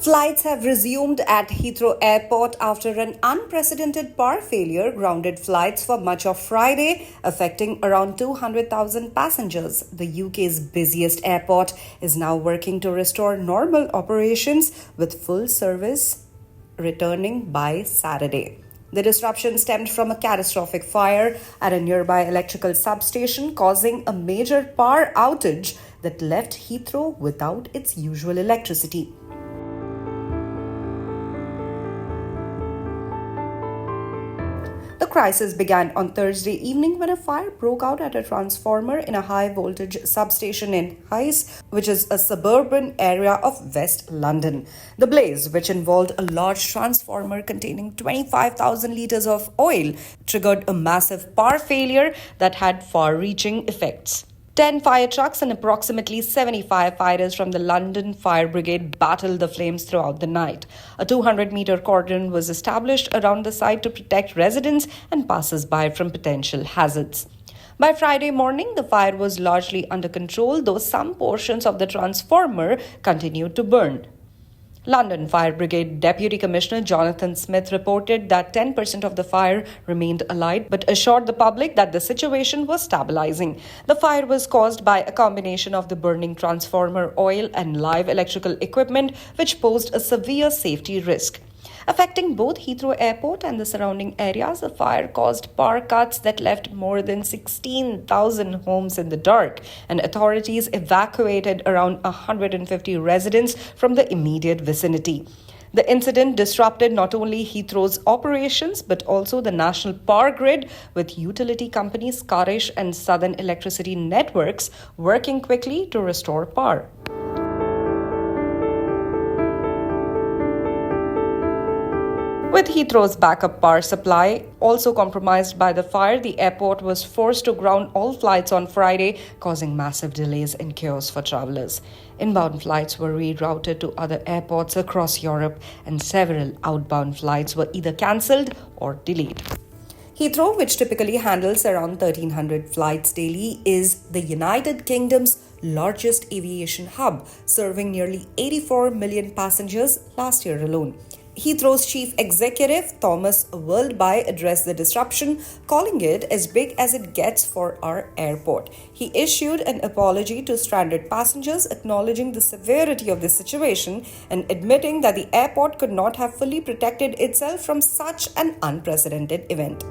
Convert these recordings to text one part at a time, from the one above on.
Flights have resumed at Heathrow Airport after an unprecedented power failure grounded flights for much of Friday, affecting around 200,000 passengers. The UK's busiest airport is now working to restore normal operations with full service returning by Saturday. The disruption stemmed from a catastrophic fire at a nearby electrical substation, causing a major power outage that left Heathrow without its usual electricity. The crisis began on Thursday evening when a fire broke out at a transformer in a high-voltage substation in Heathrow, which is a suburban area of West London. The blaze, which involved a large transformer containing 25,000 litres of oil, triggered a massive power failure that had far-reaching effects. 10 fire trucks and approximately 75 fighters from the London Fire Brigade battled the flames throughout the night. A 200-meter cordon was established around the site to protect residents and passers-by from potential hazards. By Friday morning, the fire was largely under control, though some portions of the transformer continued to burn. London Fire Brigade Deputy Commissioner Jonathan Smith reported that 10% of the fire remained alight but assured the public that the situation was stabilizing. The fire was caused by a combination of the burning transformer oil and live electrical equipment, which posed a severe safety risk. Affecting both Heathrow Airport and the surrounding areas, the fire caused power cuts that left more than 16,000 homes in the dark, and authorities evacuated around 150 residents from the immediate vicinity. The incident disrupted not only Heathrow's operations but also the national power grid, with utility companies Scottish and Southern Electricity Networks working quickly to restore power. With Heathrow's backup power supply also compromised by the fire, the airport was forced to ground all flights on Friday, causing massive delays and chaos for travelers. Inbound flights were rerouted to other airports across Europe, and several outbound flights were either cancelled or delayed. Heathrow, which typically handles around 1,300 flights daily, is the United Kingdom's largest aviation hub, serving nearly 84 million passengers last year alone. Heathrow's chief executive, Thomas Worldby, addressed the disruption, calling it as big as it gets for our airport. He issued an apology to stranded passengers, acknowledging the severity of the situation and admitting that the airport could not have fully protected itself from such an unprecedented event.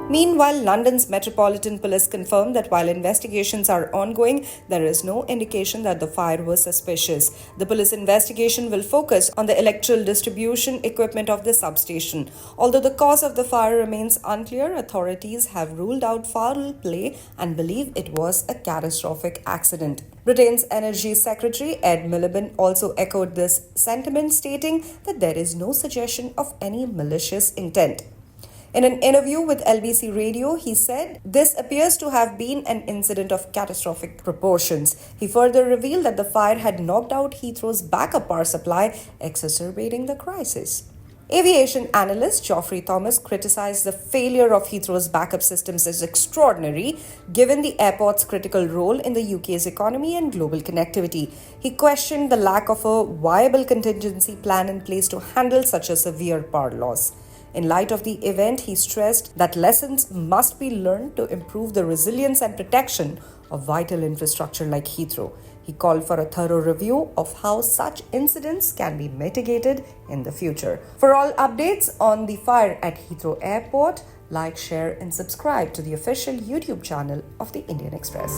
Meanwhile, London's Metropolitan Police confirmed that while investigations are ongoing, there is no indication that the fire was suspicious. The police investigation will focus on the electrical distribution equipment of the substation. Although the cause of the fire remains unclear, authorities have ruled out foul play and believe it was a catastrophic accident. Britain's Energy Secretary Ed Miliband also echoed this sentiment, stating that there is no suggestion of any malicious intent. In an interview with LBC Radio, he said, "This appears to have been an incident of catastrophic proportions." He further revealed that the fire had knocked out Heathrow's backup power supply, exacerbating the crisis. Aviation analyst Geoffrey Thomas criticized the failure of Heathrow's backup systems as extraordinary, given the airport's critical role in the UK's economy and global connectivity. He questioned the lack of a viable contingency plan in place to handle such a severe power loss. In light of the event, he stressed that lessons must be learned to improve the resilience and protection of vital infrastructure like Heathrow. He called for a thorough review of how such incidents can be mitigated in the future. For all updates on the fire at Heathrow Airport, like, share, and subscribe to the official YouTube channel of the Indian Express.